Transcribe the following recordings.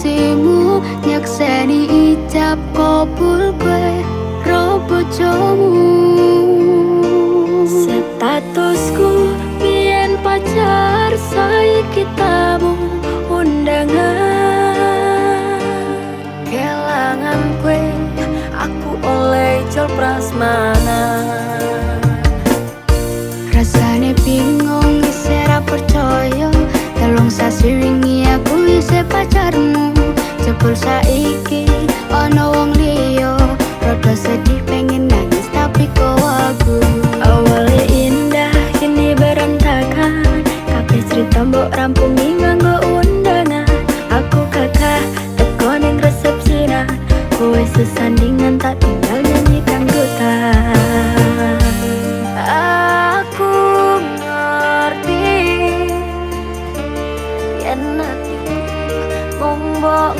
saksimu nyakseni ijab kabul kowe ro bojomu. Statusku biyen pacar saiki tamu undangan. Kelangan kowe aku oleh ijol prasmanan. Rasane bingung isih ra percaya, telung sasi wingi aku isih pacarmu. Jebul saiki ana wong liya, rada sedih pengen nangis tapi kok aku. Awale indah kini berantakan, kabeh cerita mbok rampungi nganggo undangan. Aku kakak teko ning resepsinan, kowe sesandingan tak tinggal nyanyi dangdutan. Aku ngerti yen atiku mung mbok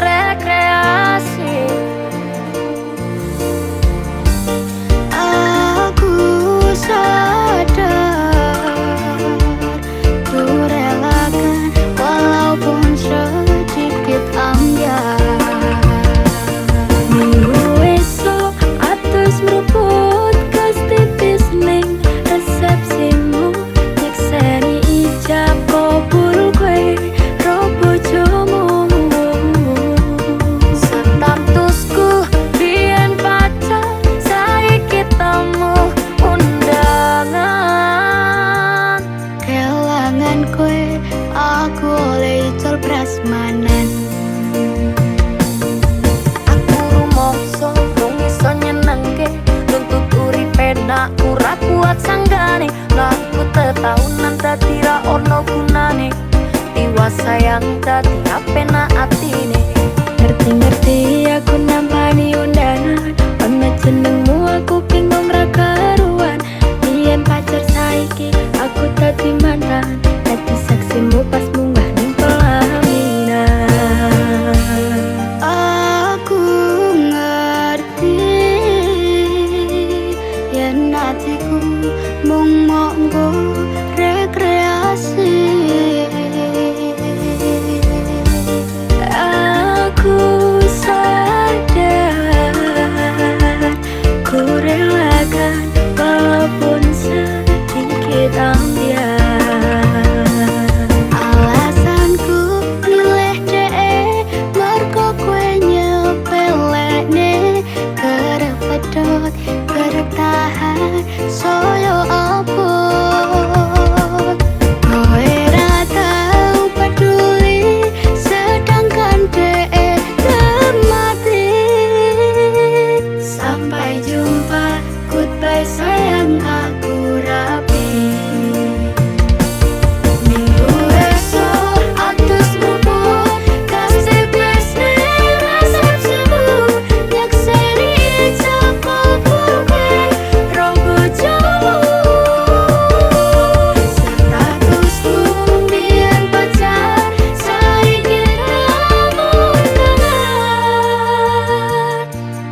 rekreasi. Aku sadar ku relakan walaupun sedikit ambiar. Minggu esok atus meruput kas tipis ning resepsimu, nyekseni ijab kabul kowe ro bojomu. Statusku biyen pacar saiki tamu undangan. Kelangan kowe aku oleh ijol prasmanan. Aku rumangsa rung iso nyenengke, nuntut uripe nak ora kuat sanggane. Laku tetahunan dadi ra ono gunane, tiwas sayang dadi apenak atine. Ngerti-ngerti aku nampani undangan, ana jenengmu aku bingung ra karuan. Biyen pacar saiki aku dadi mantan, dadi saksimu pas munggah ning pelaminan. Aku ngerti yen atiku mung monggo rekreasi. Aku sadar ku relakan walaupun sedikit ambiar. Alasanku milih dhek mergo kowe nyepelekne, kerep pedot kerep tahan saya abot. Kowe ra tau peduli sedangkan dhek mati. Sampai jumpa, goodbye sayang, aku rapi. Minggu esok atus bubuk kasih bes ning resepsimu, nyakseni ijab kabul kowe ro bojomu. Statusku biyen pacar saiki tamu undangan.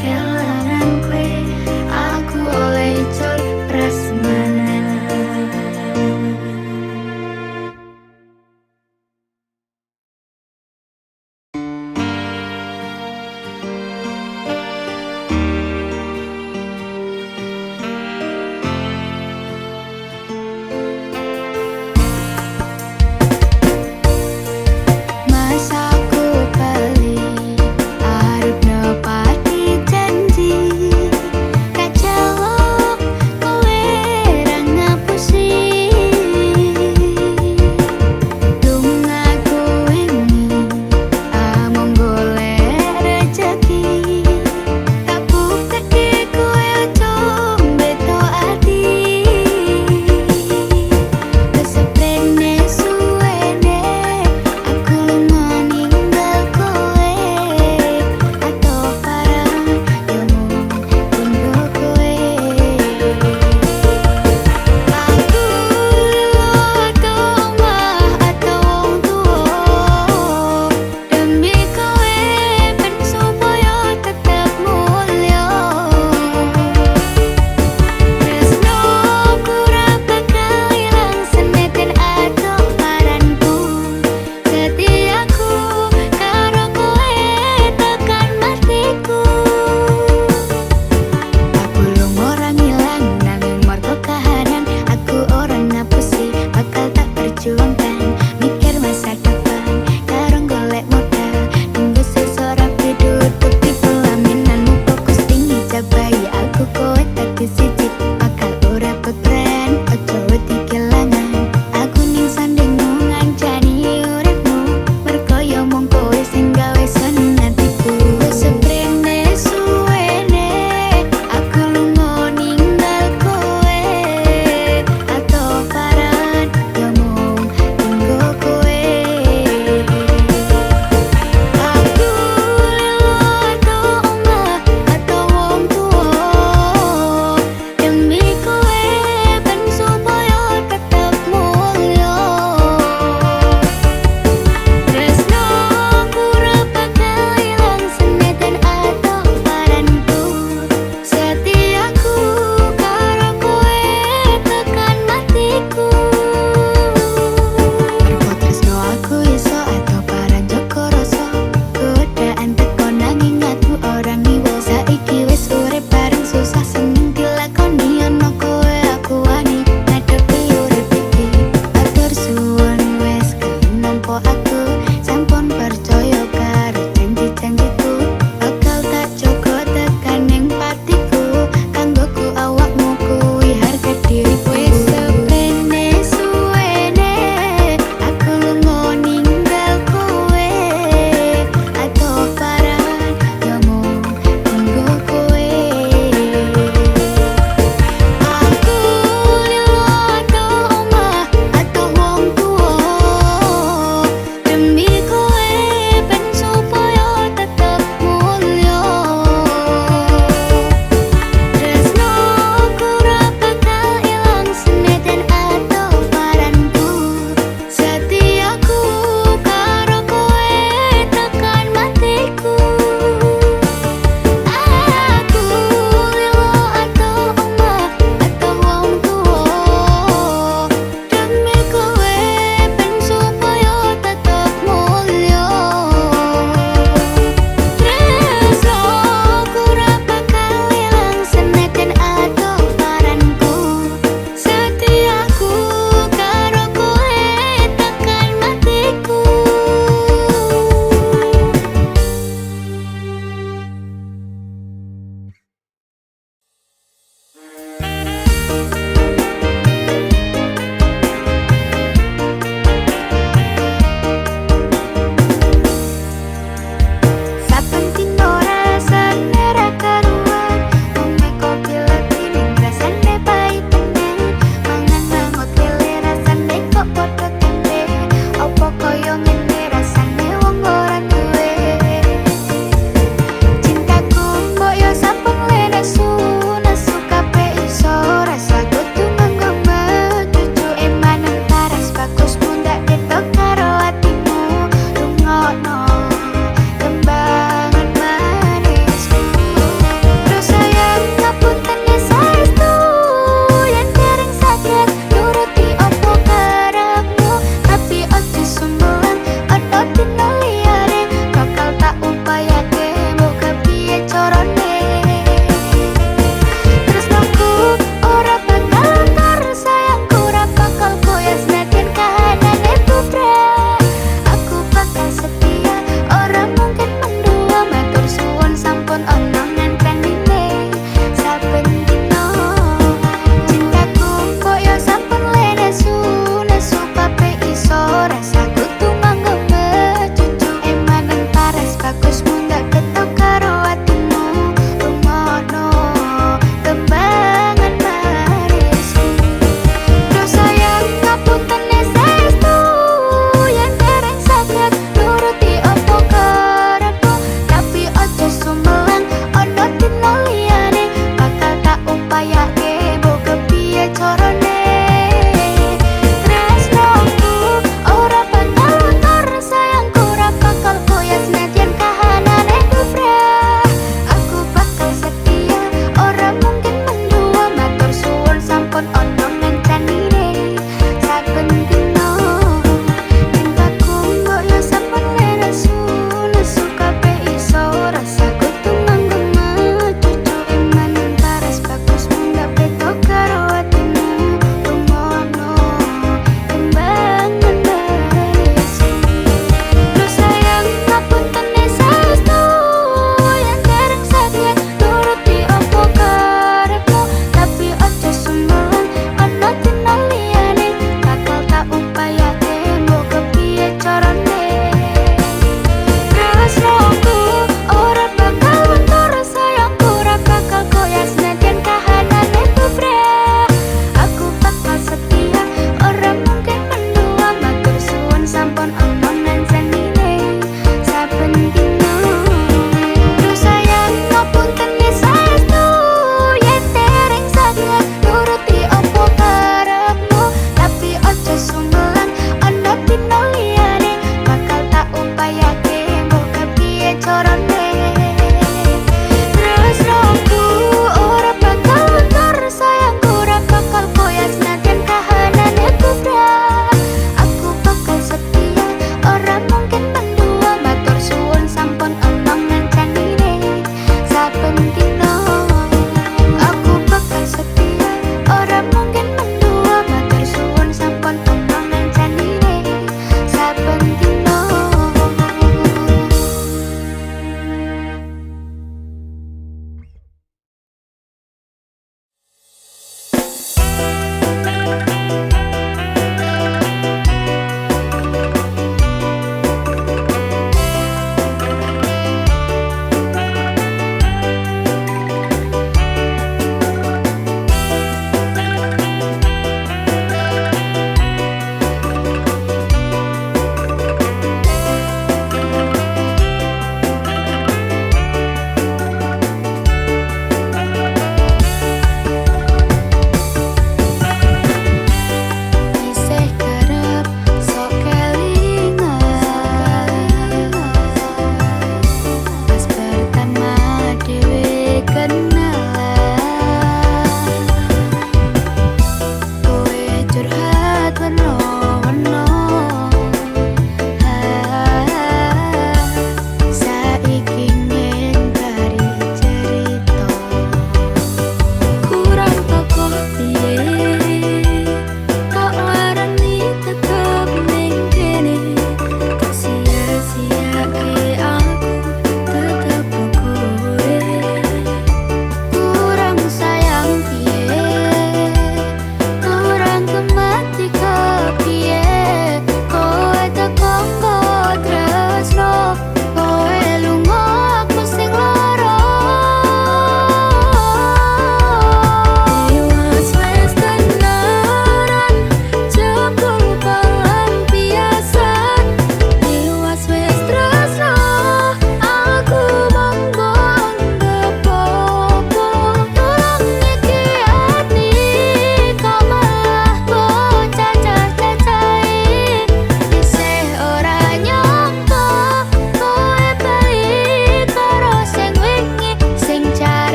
Kelangan kowe aku oleh ijol prasmanan. Masaku bali arep nepati janji,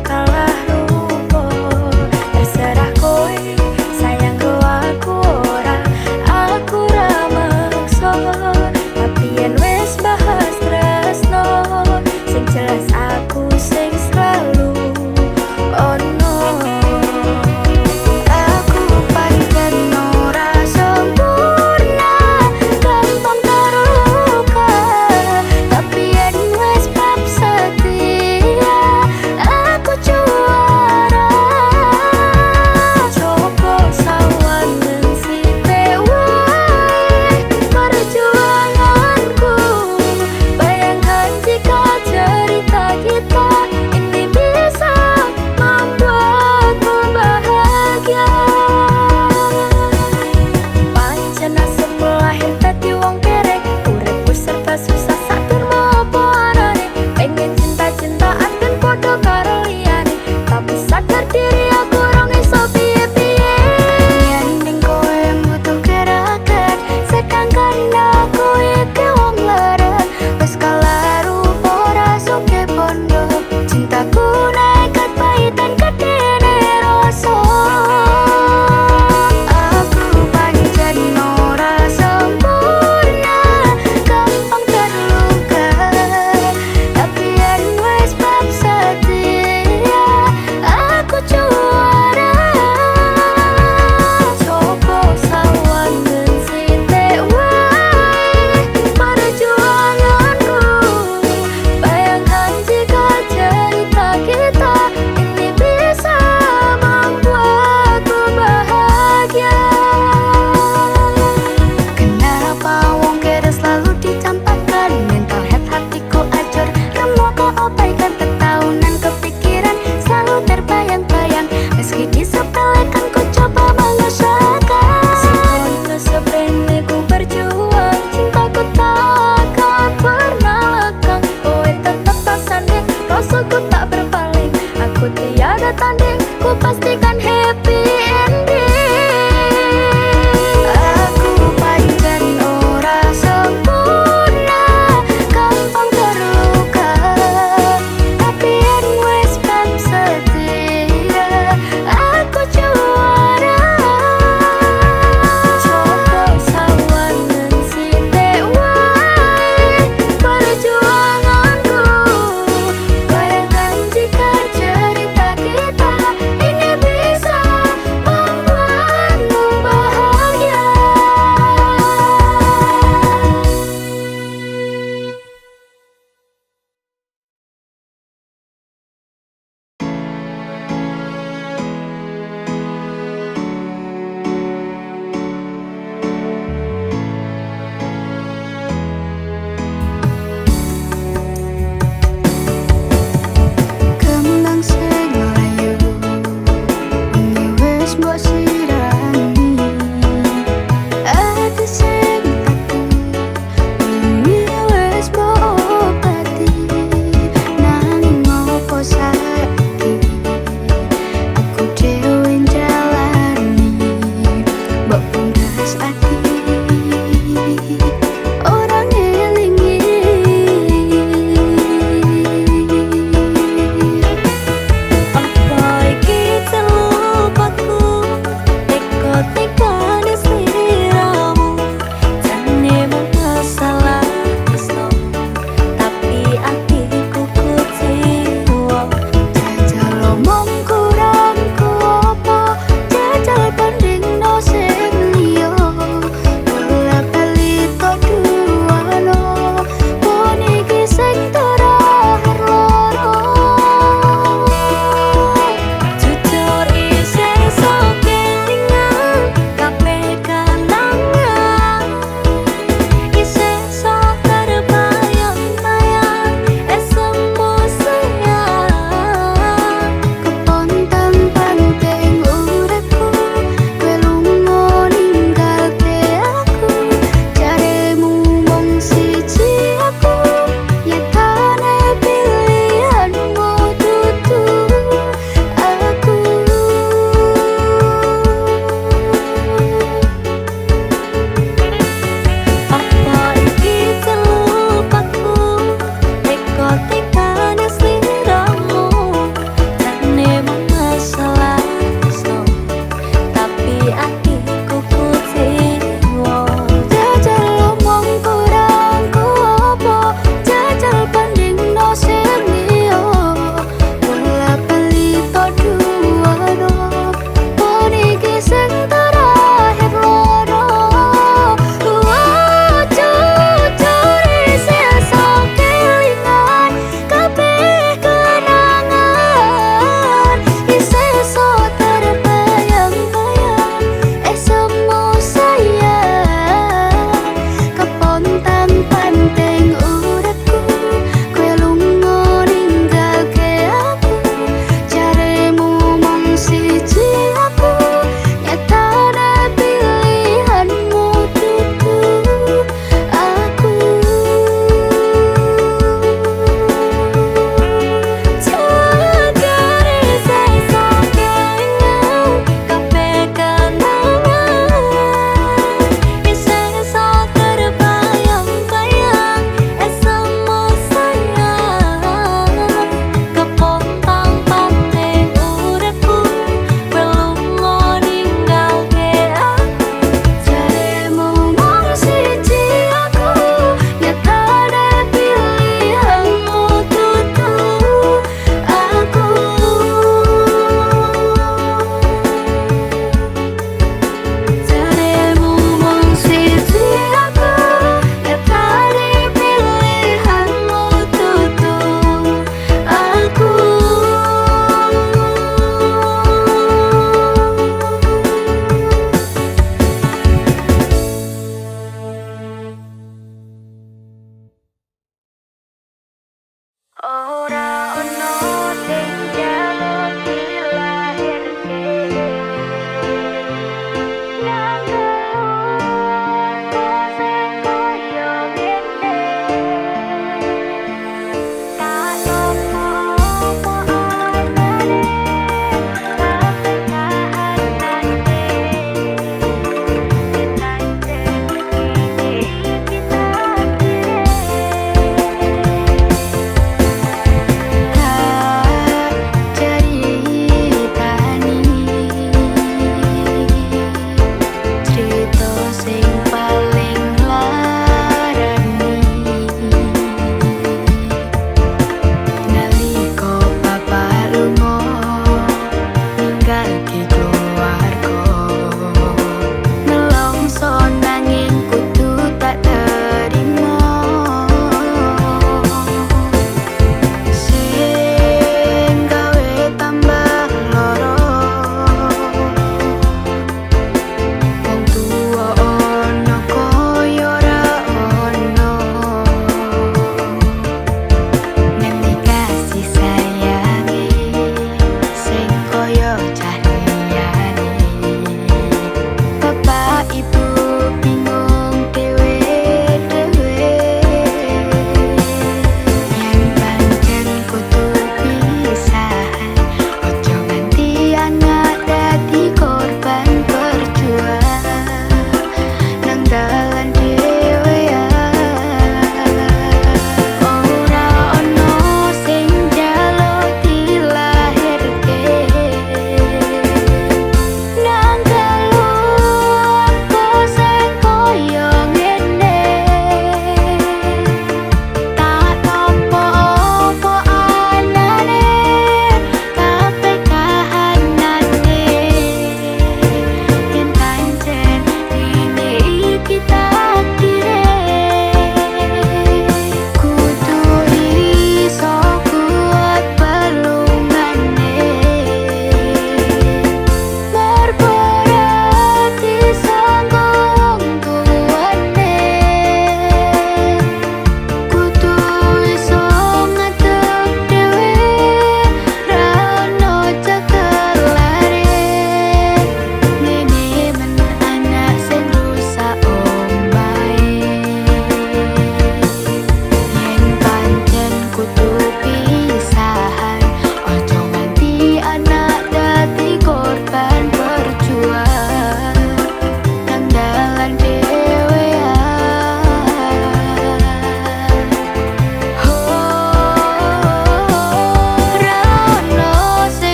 kalah rupa. Terserah kowe sayang go aku ora, aku ra maksa. Tapi yen wis bahas tresno, sing jelas aku sing selalu ono. Aku pancen ora sempurna, gampang terluka. Tapi yen wis bab setia, aku juara. Coba sawangen sithik wae perjuanganku. Bayangkan jika cerita kita ini bisa membuatmu bahagia. Pancen nasib lahir dadi wong kerek, uripku serba susah sak durmo apa arane. Pengen cinta-cintaan dan podo karo liyane, tapi sadar diri aku rong iso piye-piye. Yen ning kowe butuh gerakan, sedangkan aku iki wong leren. Wis kalah rupa ora suke bondo, cintaku nekat pahit dan gedene rasa. Aku pancen ora sempurna, gampang terluka. Tapi yen wis bab setia, aku juara. Coba sawangen sithik wae perjuanganku. Bayangkan jika cerita kita ini bisa membuatku bahagia. Kenapa wong kere selalu dicampakkan? Mental health hatiku acur, remo keabaikan ketahunan kepikiran selalu terbayang-bayang. Meski disepelekan ku coba mengusahakan. Sekonco sepene ku berjuang, cintaku takkan pernah lekang. Kowe tetap tak sanding, rasaku tak berpaling. Aku tiada tanding, ku pastikan happy ending. Aku pancen ora sempurna, gampang terluka. Tapi yen wis bab setia, aku juara. Coba sawangen sithik wae perjuanganku. Bayangkan jika cerita kita ini bisa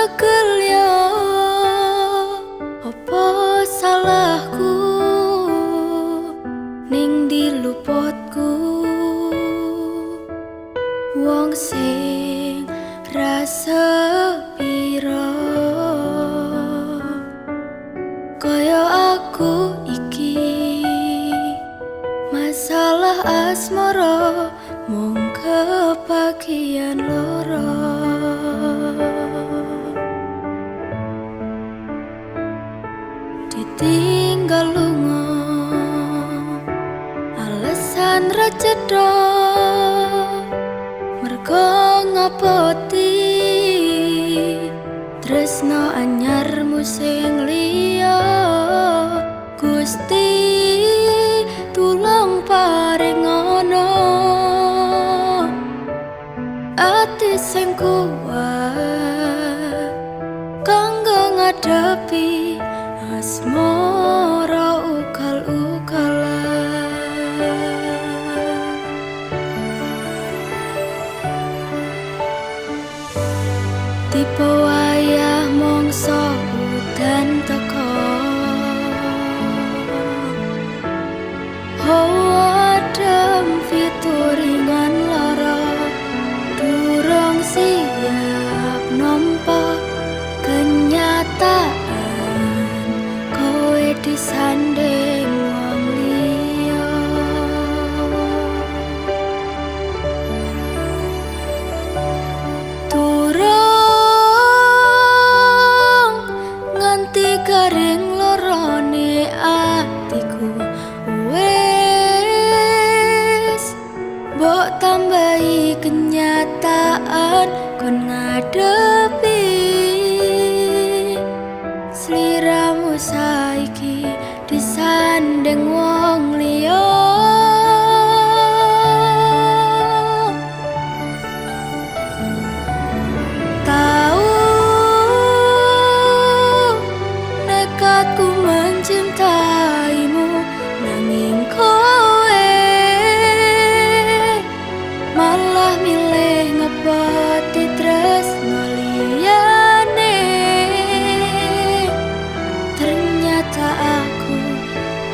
tegel ya, apa salahku ning diluputku wong sing rasa piro kaya aku iki. Masalah asmara mung kebagian loro. Ditinggal lunga alasan ra cetha mergo ngapoti tresno anyarmu sing liya. Gusti tulung paringono ati sing kuwat kanggo ngadepi asmara ugal-ugalan. Tipe wayah mongso udan teko, adem fituringan lara durung siap nampa kenyataan kowe disanding wong liya. Durung nganti garing lorone atiku mbok tambahi kenyataan kon ngadepi sliramu saiki disanding wong liya. Tahu nekatku mencintaimu nanging malah milih ngepoti tresno liyane. Ternyata aku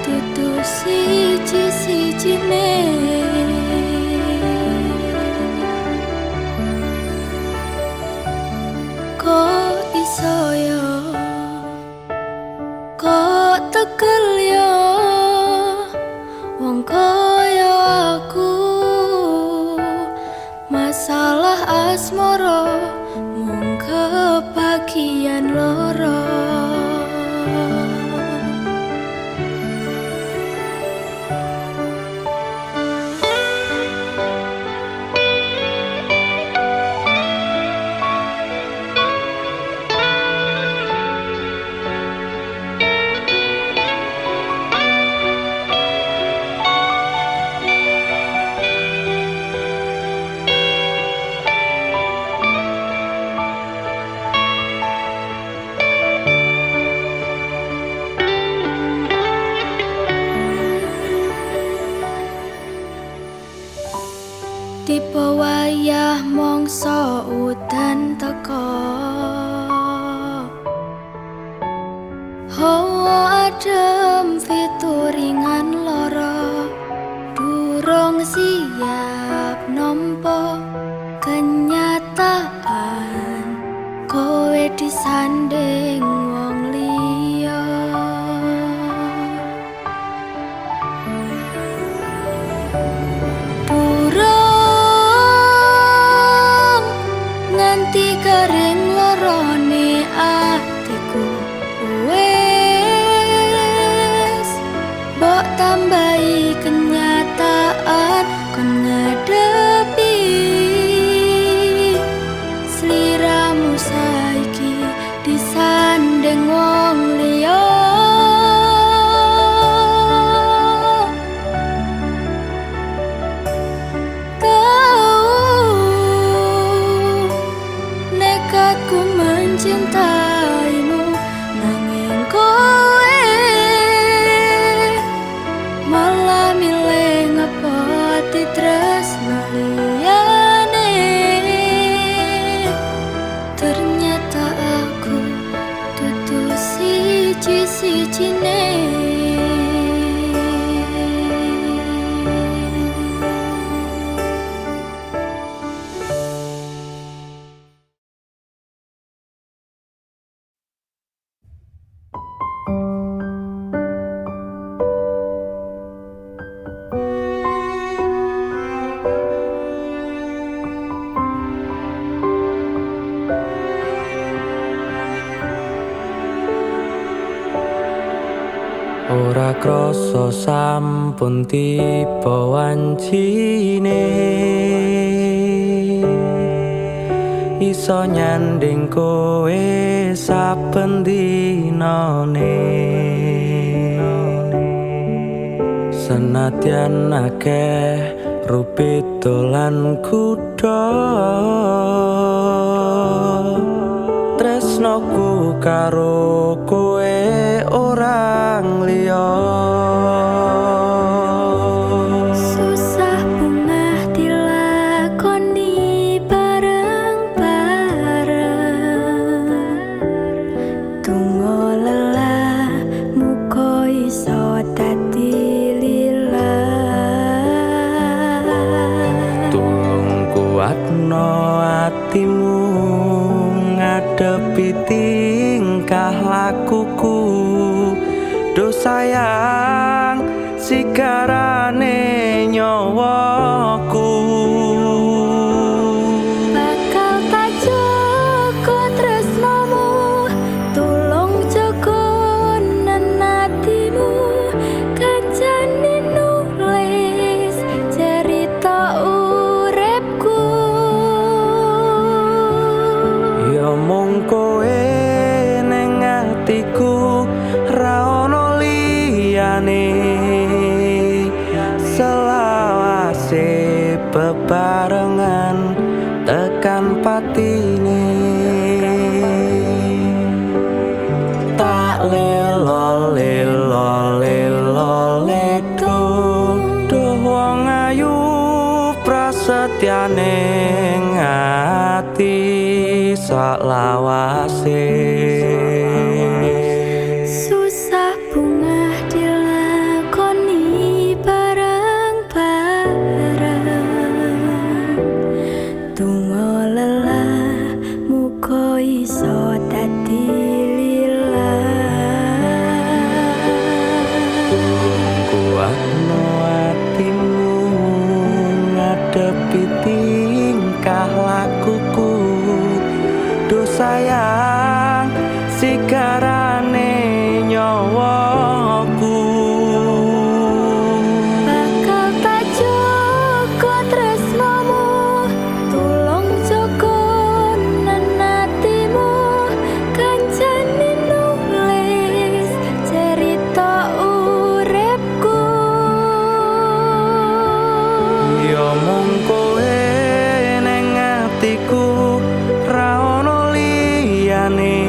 dudu siji-sijine. Kok iso yo, kok tegel yo wong kaya aku. Masalah asmara mung kebagian loro. Tipe wayah mongso udan teko, hawa adem fituringan lara durung siap nampa kenyataan kowe disanding wong liya. Nganti garing lorone atiku wes mbok tambahi kenyataan kon ngadepi sliramu saiki disan janjine. Ora krasa sampun tiba wancine, iso nyanding kowe saben dinane. Senadyan akeh rupit dolan kuda, tresnoku karo kowe orang liya. Susah bungah dilakoni bareng-bareng, tunggu lelah muga iso dadi lillah. Tulung kuatno atimu ngadepi tingkah lakuku. Duh sayang sigarane nyawaku. Bakal tak jaga tresnamu, tulung jaga nenatimu. Kancane nulis cerita uripku. Ya mung kowe ning atiku, ra ono liyane. Selawase bebarengan tekan patine. Tak lelo lelo lelo ledo, duh wong ayu prasetyane ngati saklawase. Susah bungah dilakoni bareng-bareng, tunggu lelah muga iso dadi lillah. Kuatno atimu ngadepi tingkah lakuku. Duh sayang sigarane nyawaku. Bakal tak jaga tresnamu, tulung jaga nenatimu. Kancane nulis cerita uripku. Ya mung kowe ning atiku, ra ono liyane.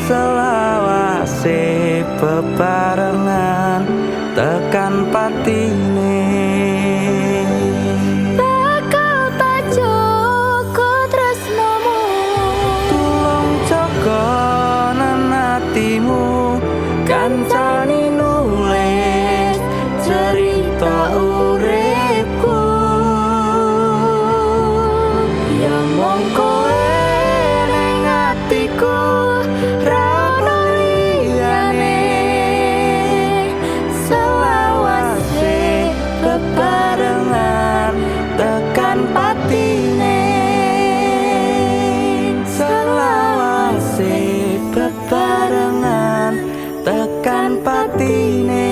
Selawase bebarengan tekan patine. Bakal tak jaga tresnamu, Tulung jaga nenatimu. Kancane nulis cerita uripku. Ya mung kowe ning atiku, ra ono liyane. Selawase bebarengan tekan patine. Selawase bebarengan tekan patine.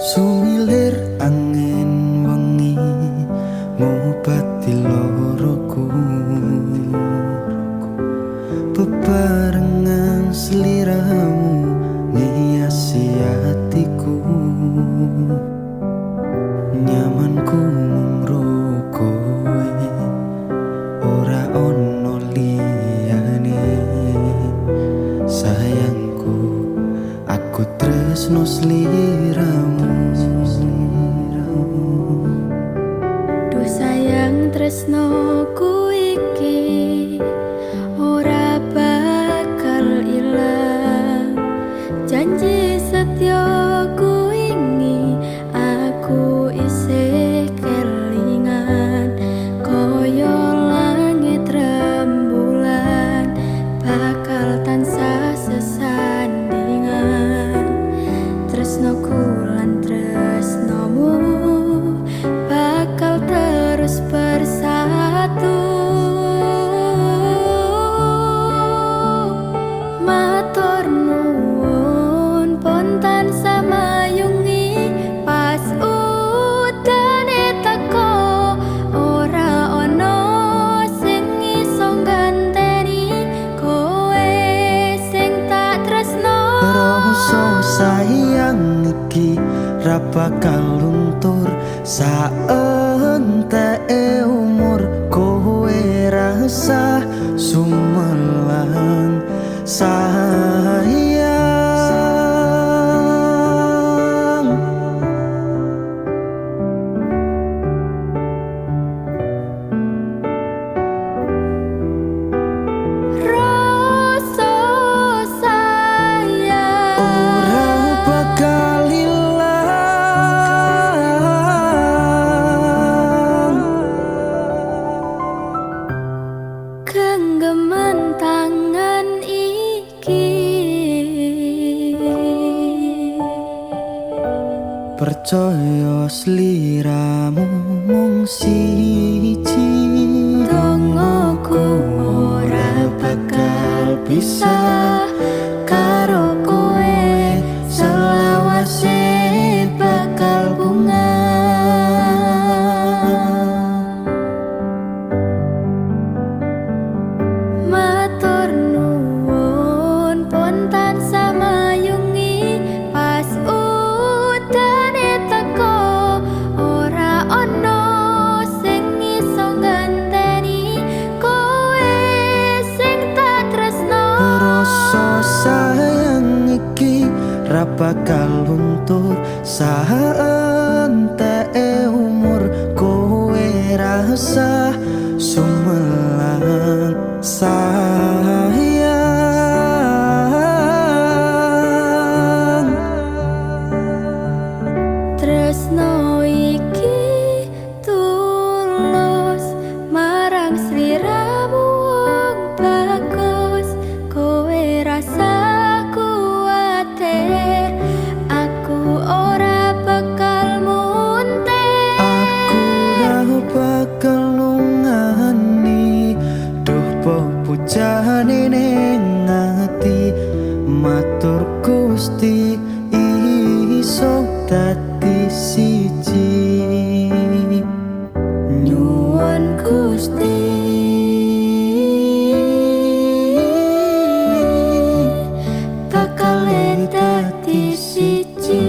Sumilir angin wengi ngobati loroku, bebarengan sliramu ngiasi hatiku. Aku tresno sliramu. Duh sayang tresnoku iki ora bakal ilang. Janji setyaku ini aku isih kelingan. Koyo langit rembulan bakal tansah sesandingan. Tresnoku lan tresnomu bakal terus bersatu. Matur nuwun pontan samayungi pas udane teko. Ora ono sing iso ganteni kowe sing tak tresno. Rasa sayang iki ra bakal luntur saenteke umur. Kowe rasa sumelang sayang. Rasa sayang Ora bakal ilang. genggaman tangan iki. Percaya sliramu mung siji. Dongoku ora bakal bisa karo kowe, selawase bakal bunga. Matur nuwun pontan samayungi pas udane teko. Ora ono sing iso ganteni kowe sing tak tresno. Rasa sayang iki ra bakal luntur saenteke umur. Kowe rasa sumelang sayang. Tresno iki tulus marang sliramu wong bagus. Kowe rasa kuwatir aku ora bakal munte. Aku ra bakal nungani, duh pepujane ning ati. Matur Gusti iso dadi siji. Nyuwun Gusti bakal dadi siji.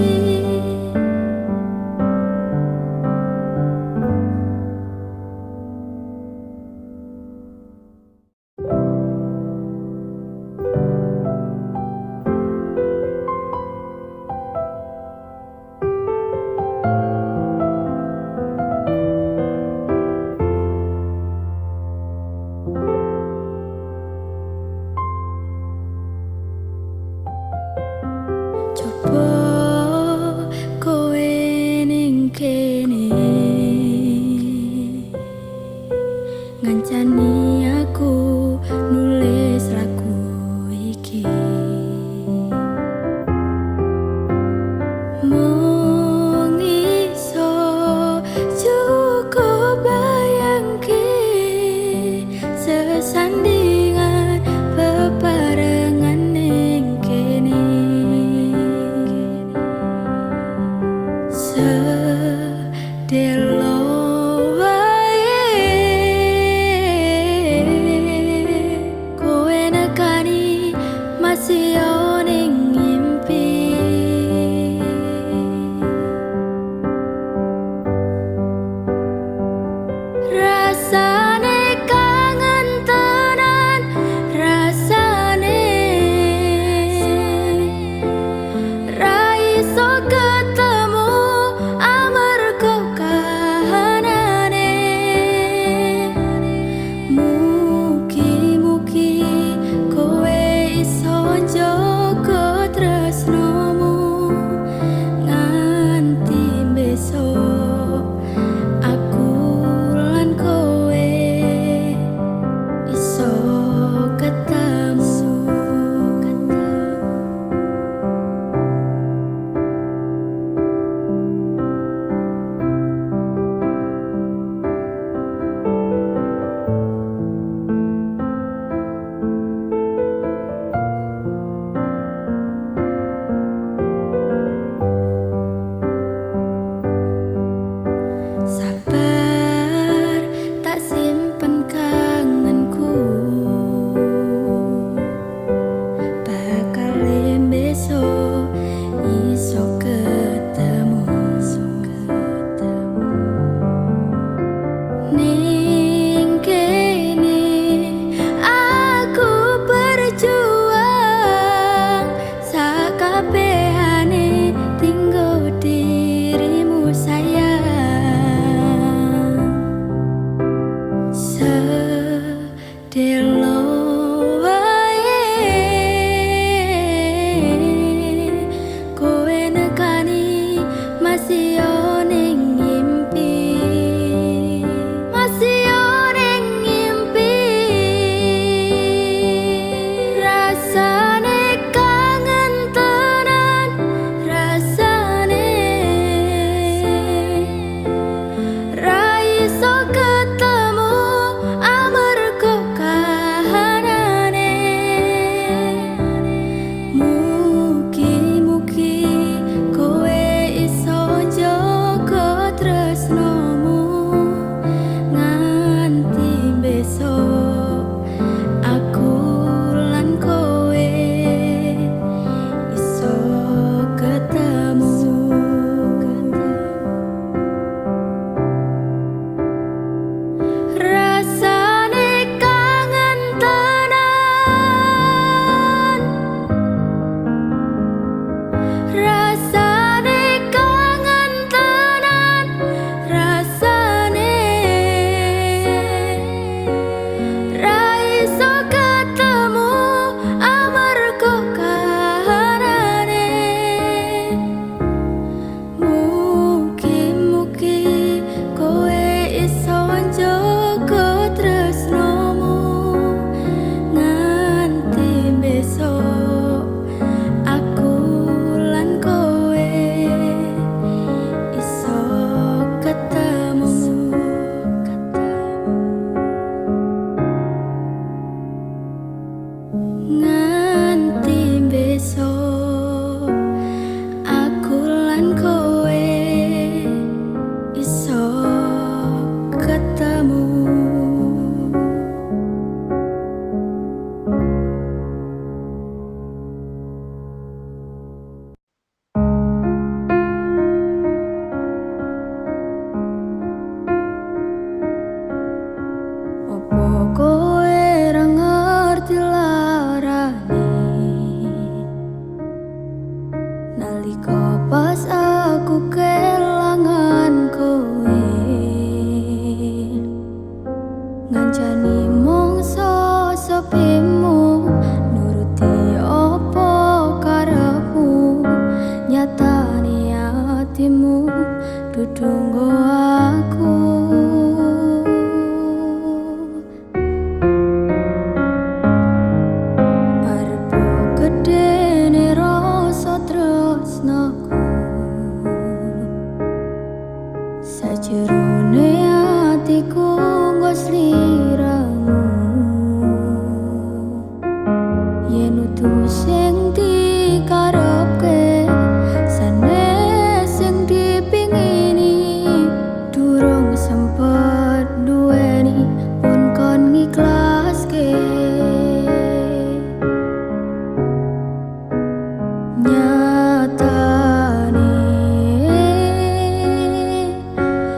Nyatane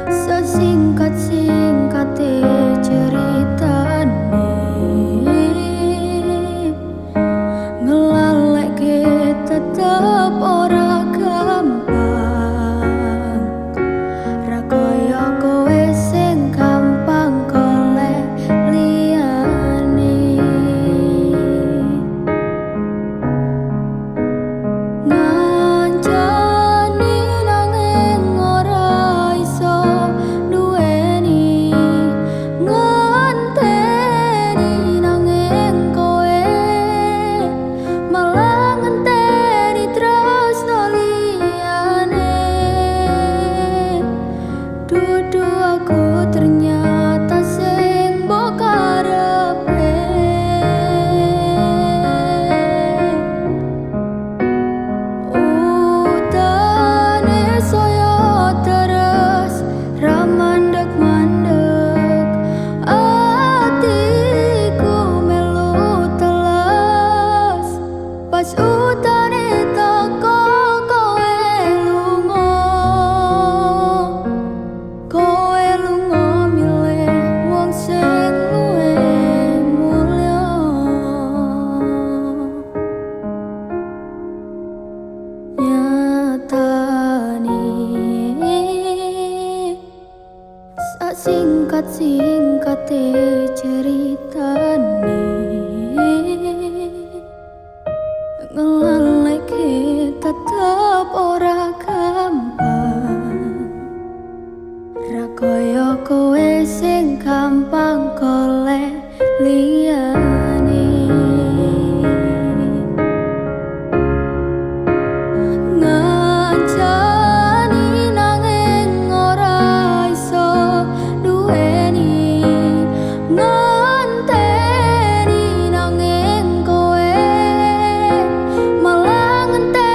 sesingkat-singkate ceritane ngelalekke tetep ora gampang, ra kaya kowe sing gampang golek liyane. Ngancani nanging ora iso duweni, ngenteni nanging kowe malah ngenteni tresno liyane. Dudu aku ternyata sing mbok karepe. Utane saya terus ra mandeg-mandeg, atiku melu teles pas utane teko kowe lunga milih wong sing luwih mulya. Nyatane singkat-singkate ceritane ngelalekke tetep ora gampang, ra kaya kowe sing gampang golek liyane. Ngancani nanging ora iso duweni, ngenteni nanging kowe malah ngenteni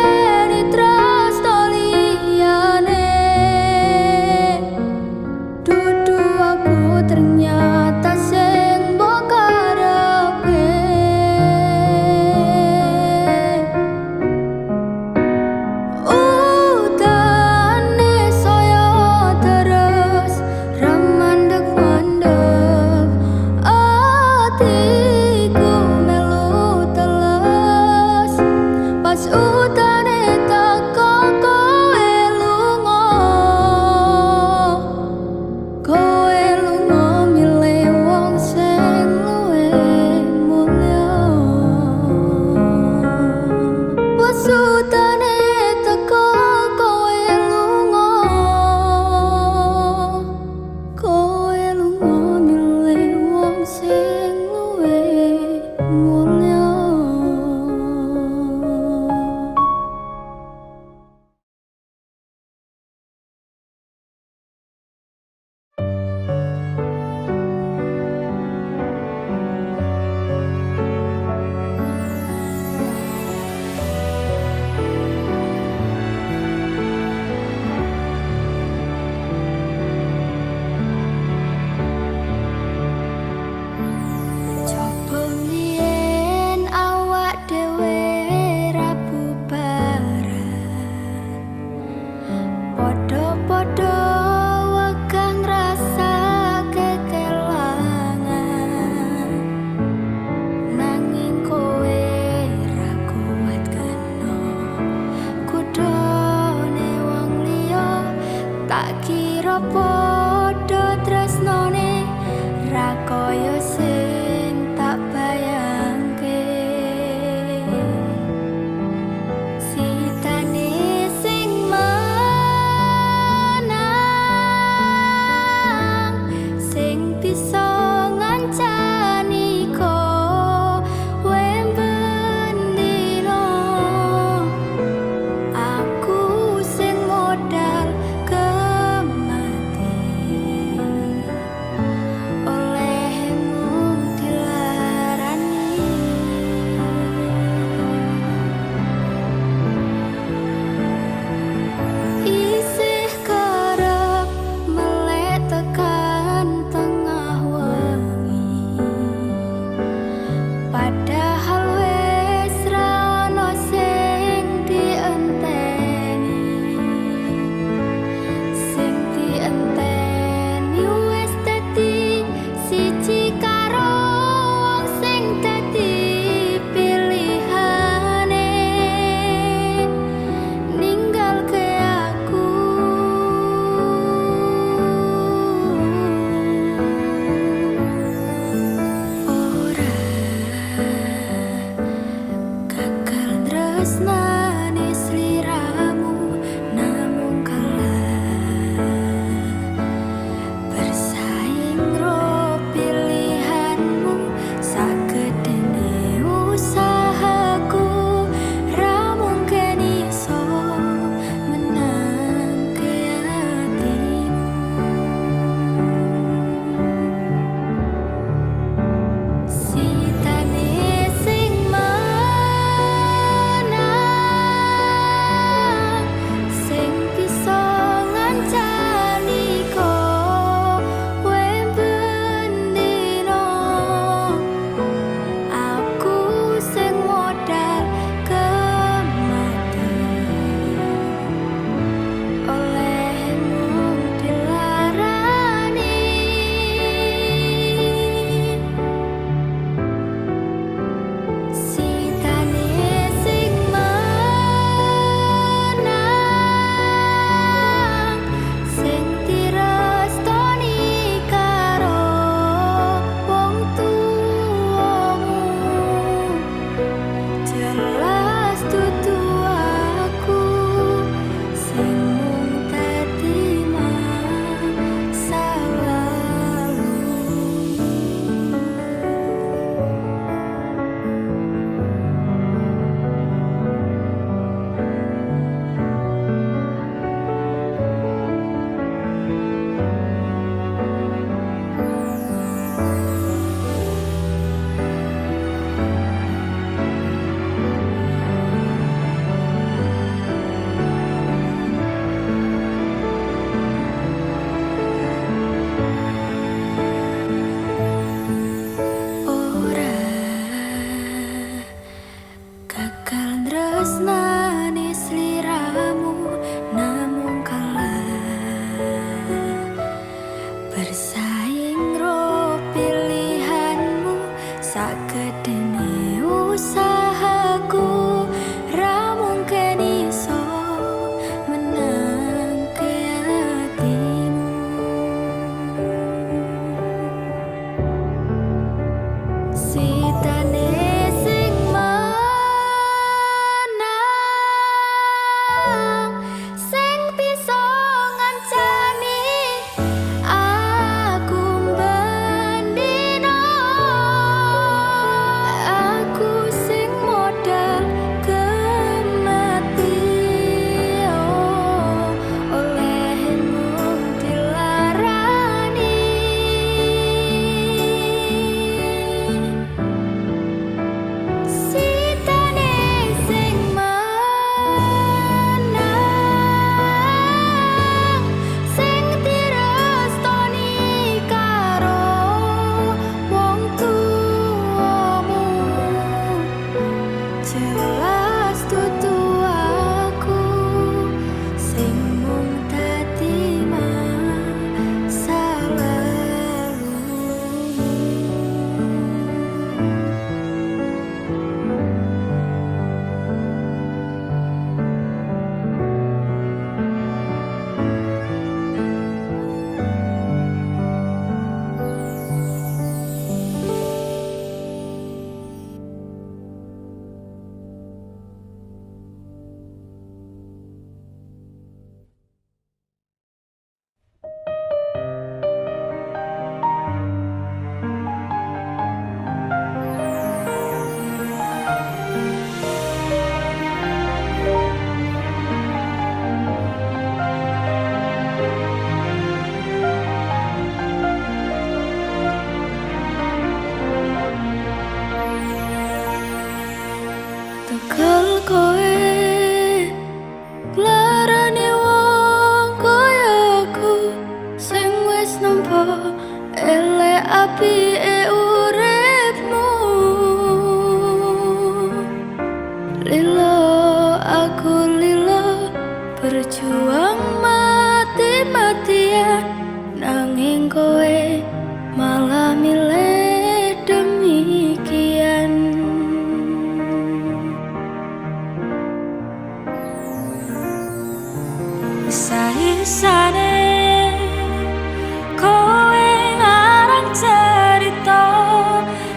tresnani sliramu namung kalah bersaing ro pilihanmu sagedene usahaku ra mungkin iso menangke hatimu sitane sing menang sing bisa ngancani kowe bendino aku sing modal kemati olehmu dilarani sitane sing menang sing direstoni karo wong tuamu jelas dudu aku sing mung dadi masalahmu. Ora gagal tresnani sliramu namung kalah bersaing ro pilihanmu sagedene usahaku ra mungkin iso menangke hatimu sitane sing menang sing bisa ngancani aku bendino aku sing modal kemati olehmu dilarani sitane sing menang sing direstoni karo wong tuamu jelas dudu aku sing mung dadi tegal kowe larane wong kaya aku sing wis nampa elek apike uripmu lilo aku lilo berjuang mati-matian nanging kowe malah milih demikian Sane kowe ngarang cerita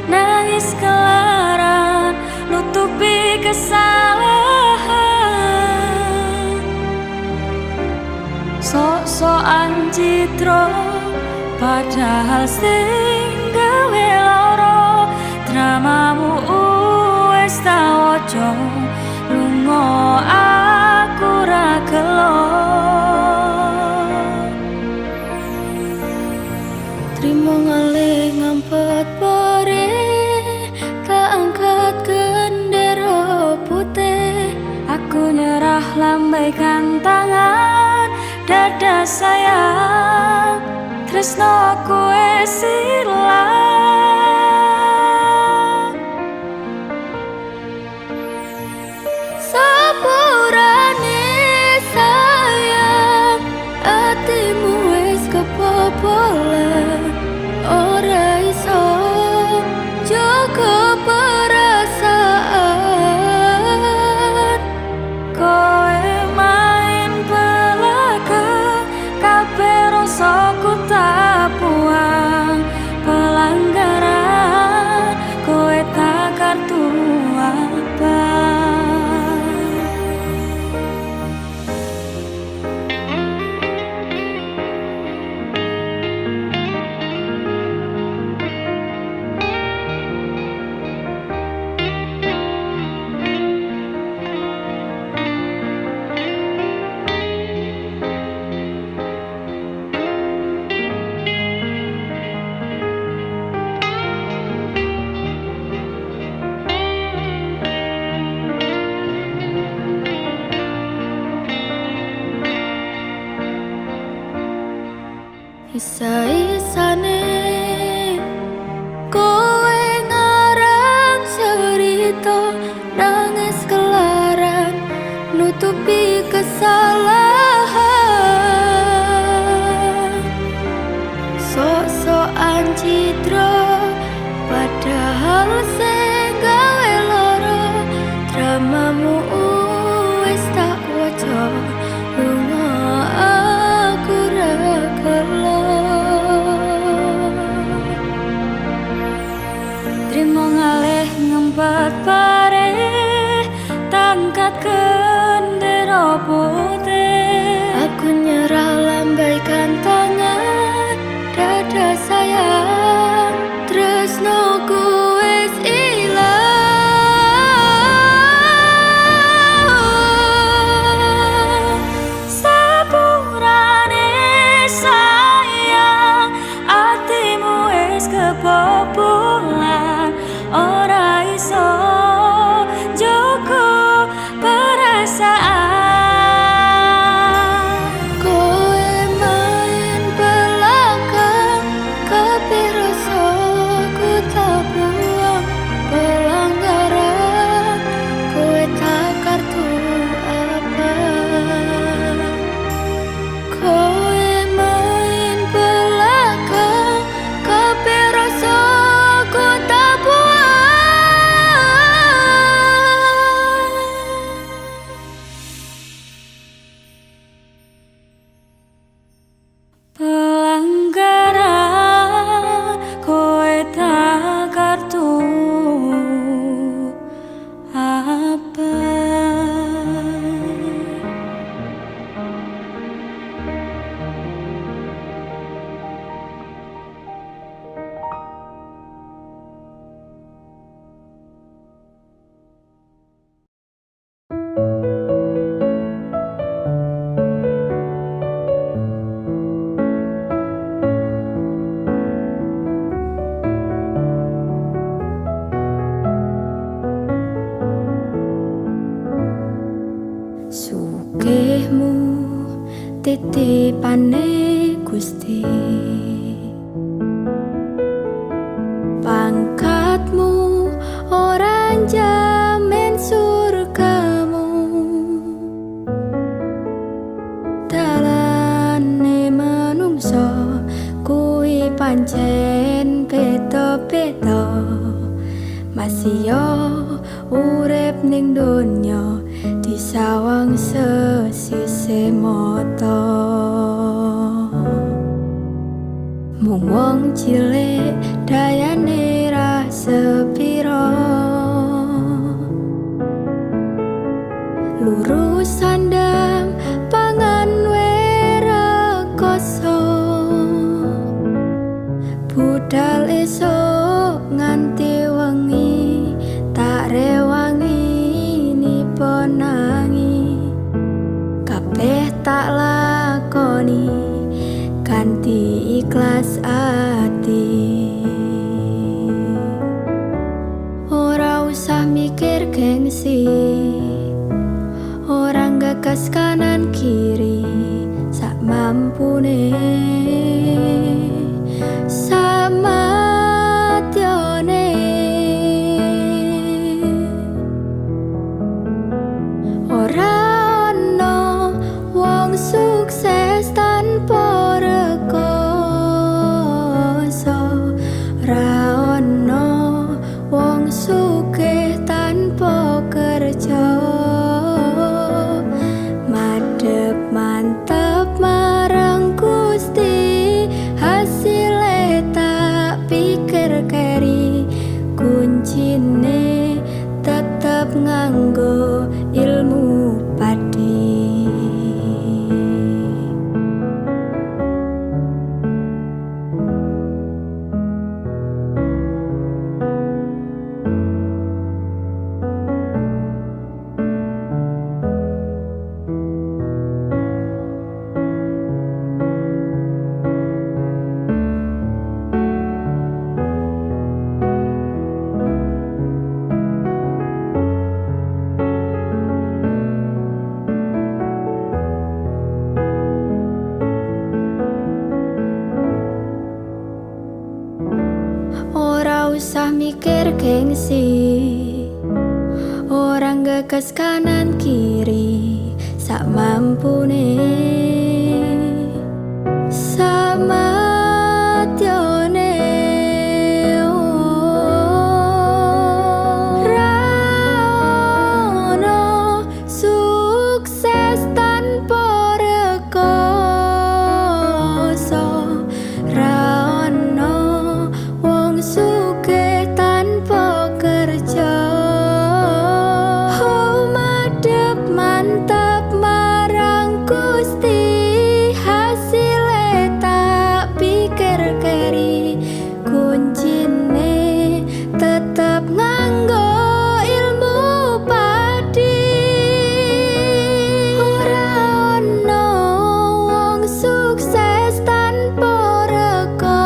nangis kelaran nutupi kesalahan sok-sokan citra padahal sing gawe lara dramamu wis tak waca lunga aku ra gelo trimo ngalih ngampet pare tak angkat gendera putih aku nyerah lambaikan tangan dada sayang tresno kowe silang sepurane sayang atimu wis kebobolan ora iso jaga perasaan kowe main belakang kabeh rasaku tak buang pelanggaran kowe tak kartu apa isa-isane kowe ngarang cerita nangis kelaran nutupi kesalahan sok-sokan citra padahal sing gawe lara dramamu wis tak waca lunga aku ra gelo trimo ngalih ngempet pare tangkat gendera putih aku nyerah lambaikan tangan dada sayang tresnoku wis ilang sepurane sayang atimu wis kebobolan ora iso jaga perasaan kowe main belakang kabeh rasaku tak buang pelanggaran kowe tak kartu apa kowe main belakang kabeh rasaku tak buang pelanggaran kowe tak kartu apa sugihmu titipane Gusti pangkatmu ora jamin surgamu dalane manungsa kuwi pancen beda-beda masih yo urip ning donya disawang sesise mata mung wong cilik dayane ra sepira lurus sandang pangan wera poso budal esuk nganti wengi tak rewangi niponangi kabeh tak lakoni kanthi ikhlas ati. Ora usah mikir gengsi, orang gagas kanan kiri, sak mampune samatyone. Ora ono wong sukses tanpa rekoso, ora ono wong sugih tanpa kerja. Madhep mantep marang Gusti, hasile tak pikir keri, kuncine tetep nganggo ilmu padi. Ora usah mikir gengsi, orang gagas kanan kiri, sak mampune samatyone. Ora ono sukses tanpa rekoso, ora ono wong sugih tanpa kerja. Oh, madhep mantap marang Gusti, hasile tak pikir keri, kuncine tetep nganggo ilmu padi. Ora ono wong sukses tanpa rekoso,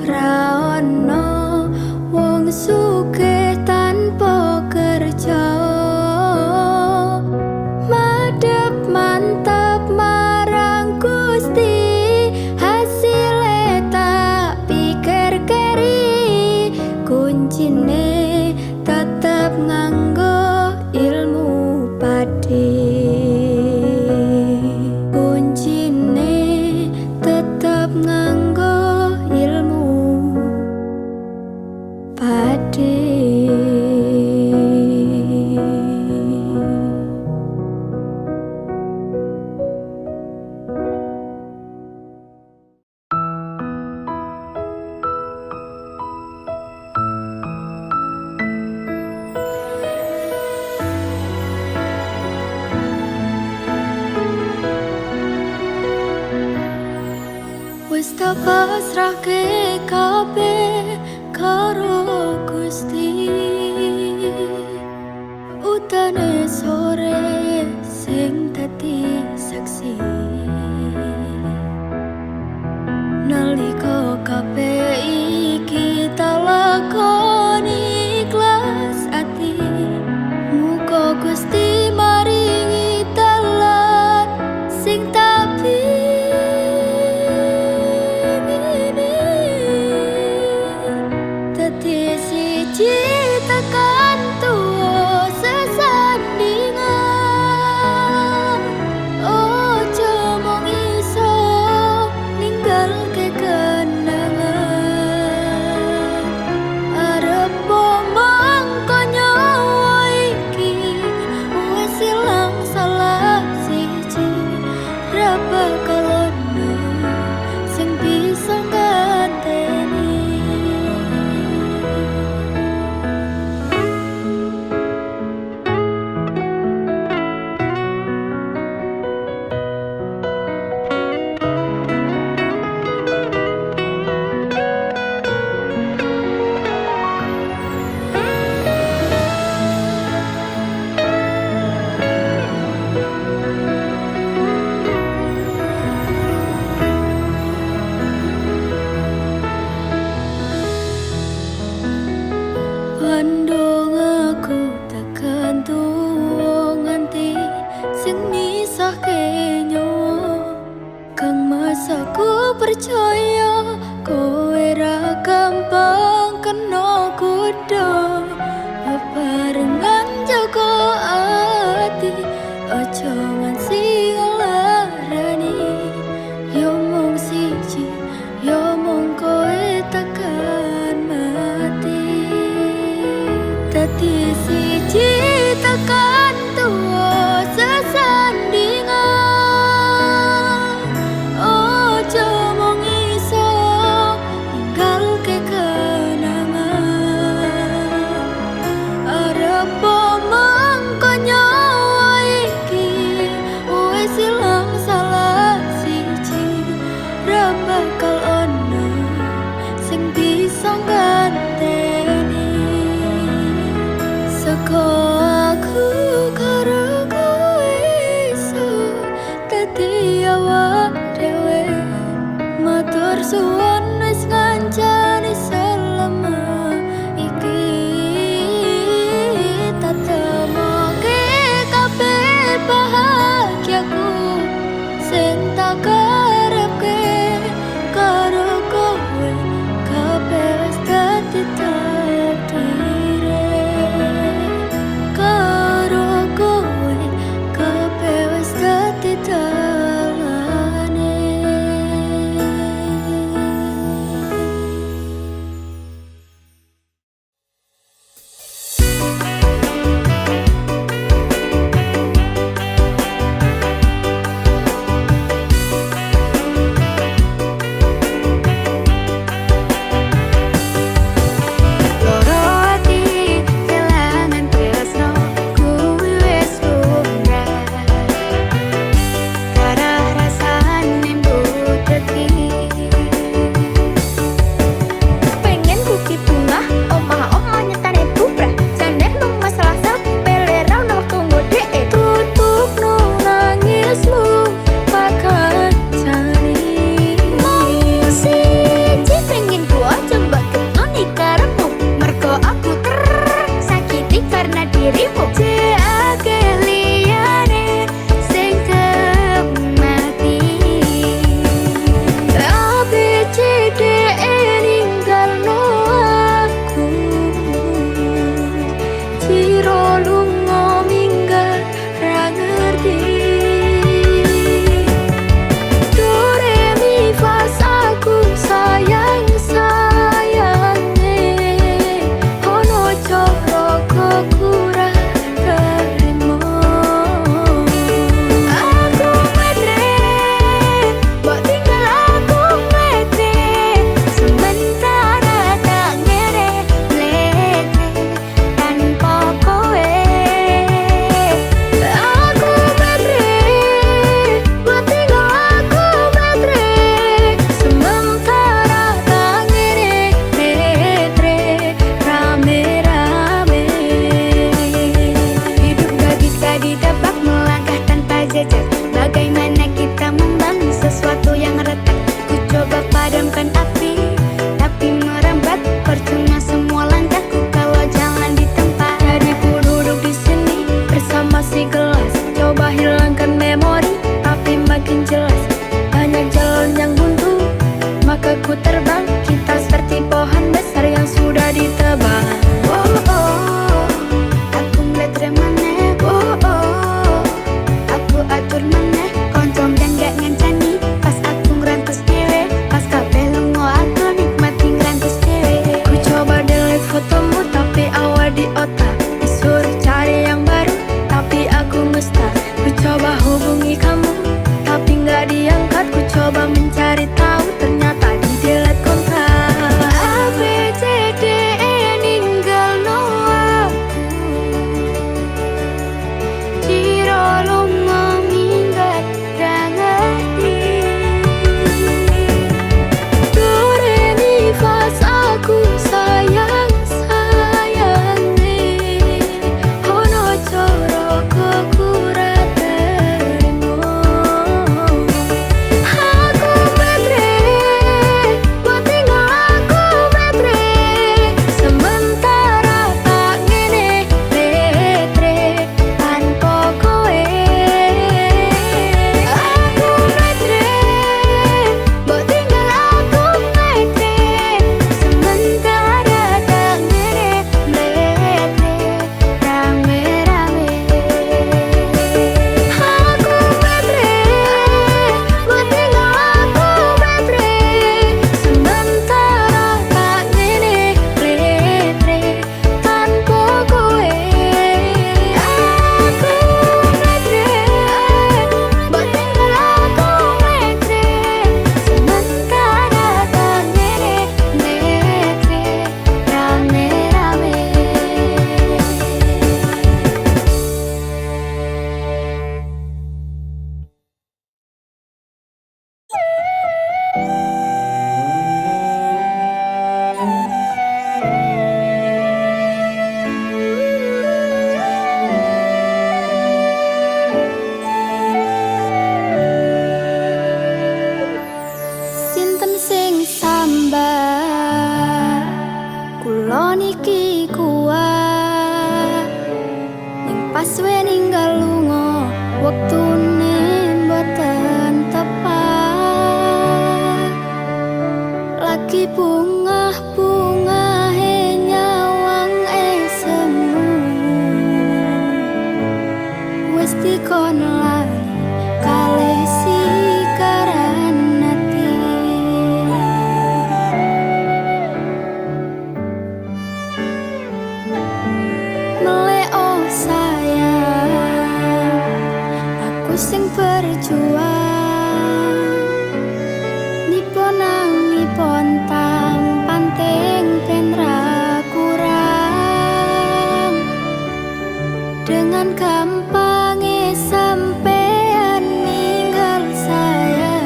ora ono wong sugih tanpa kerja. Madhep mantap marang Gusti, hasile tak pikir keri, kuncine tetep nganggo ilmu padi. Kuncine tetep nganggo ilmu padi. Wis tak pasrahke kabeh karo Gusti, utane sore sing dadi saksi. Nalika kabeh iki tak lakoni ikhlas ati, muga Gusti maringi dalan sing tak dadi siji tekan tuwa sesandingan. Ojo mung iso ninggalke kenangan. Ciake liyane sing mati. ABCD ninggalno aku, Ciro lunga minggat ra ngerti. Do re mi fa aku sayang sayange, ono coro kura terima. Aku metre, mbok tinggal aku metre, sementara tak ngere letre tanpa kowe. Aku metre, mbok tinggal aku metre, sementara tak ngere letre rame-rame. Hidup gak bisa ditebak, melangkah tanpa jejak. Bagaimana kita membangun sesuatu yang retak? Ku coba padamkan api, tapi merambat. Percuma semua langkahku kalau jalan di tempat. Jadi ku duduk di sini bersama si gelas, coba hilangkan memori, tapi makin jelas. Banyak jalan yang buntu, maka ku terbang. Kita seperti pohon besar yang sudah ditebang. Oh, oh, aku meletre maneh. Oh, oh, aku atur maneh. Koncom dan gak ngancani, pas aku ngerantus dewe. Pas kabeh lungo aku nikmati ngerantus dewe. Ku coba delete fotomu, tapi awal di otak. Disuruh cari yang baru, tapi aku mustah. Ku coba hubungi kamu, tapi nggak diangkat. Ku coba mencari tahu, ternyata di delete kontak. ABCD ninggalno aku, Ciro lunga minggat ra ngerti. Do re mi fa aku sayang sayange, ono coro kura terima. Aku metre, mbok tinggal aku metre, sementara tak ngene letre tanpa kowe. Aku metre, mbok tinggal aku metre, sementara tak ngene letre rame-rame. Aku metre, mbok tinggal aku metre, sementara tak ngene letre tanpa kowe. Aku metre, mbok tinggal aku metre, sementara tak ngene letre rame-rame. Sinten sing sambat kula niki kuat, ning pas we ninggal lunga wektune mboten tepat. Lagi bungah-bungahe nyawang semu, wis dikon lali kalih sikaran ati. Meleo sayang, aku sing berjuang, nipon nang nipon tang panting ben ra kurang. Dengan gampangnya sampean ninggal saya,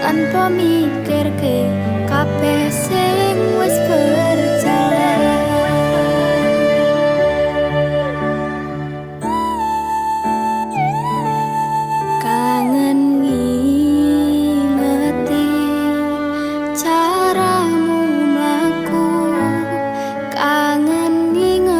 tanpa mikir ke kabeh sing wis berjalan. Kangen ngingeti caramu mlaku, kangen ngingeti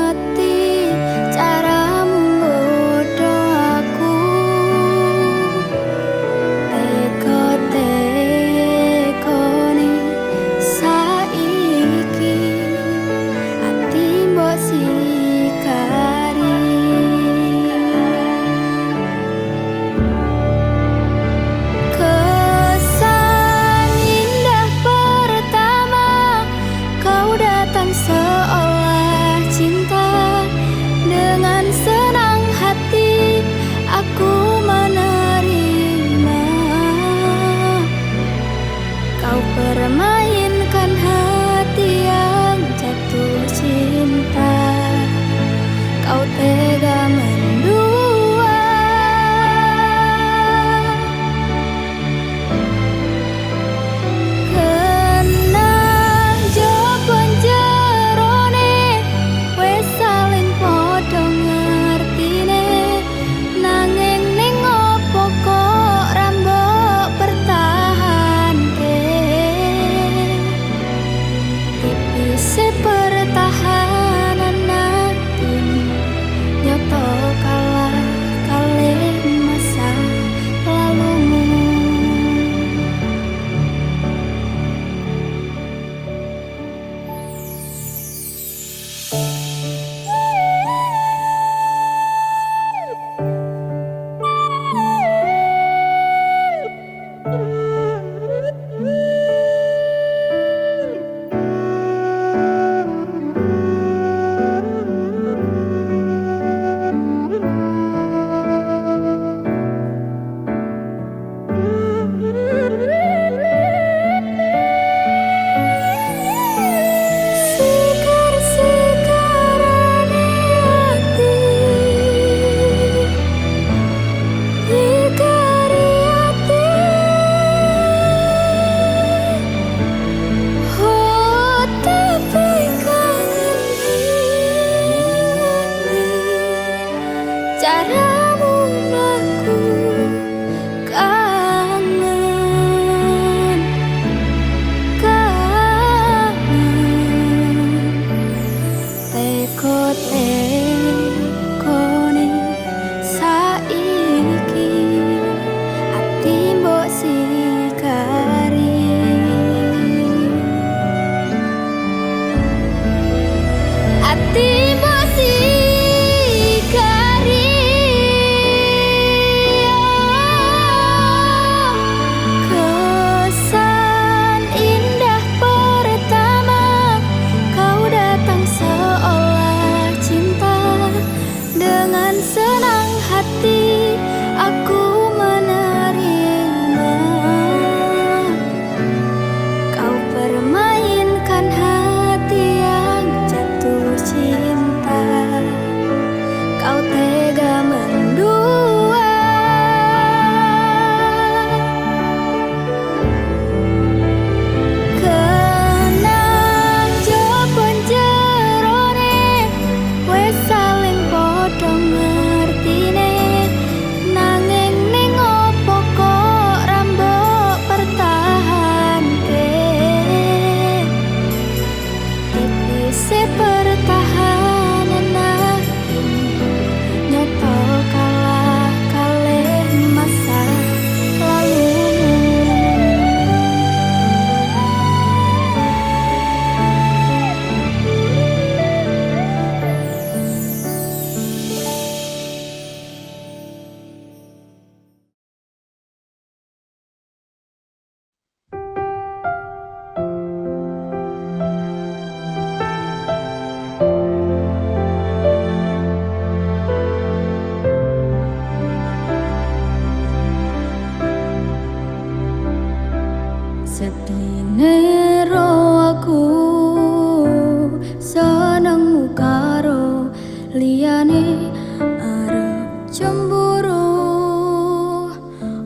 liyane arep cemburu,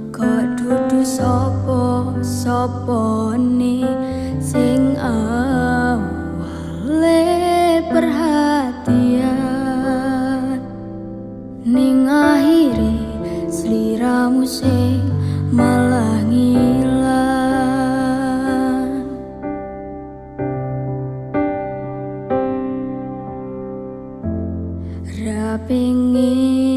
kok dudu sapa-sapane sing awale perhatian, ning akhire sliramu sing malah ngilang. Ra pengin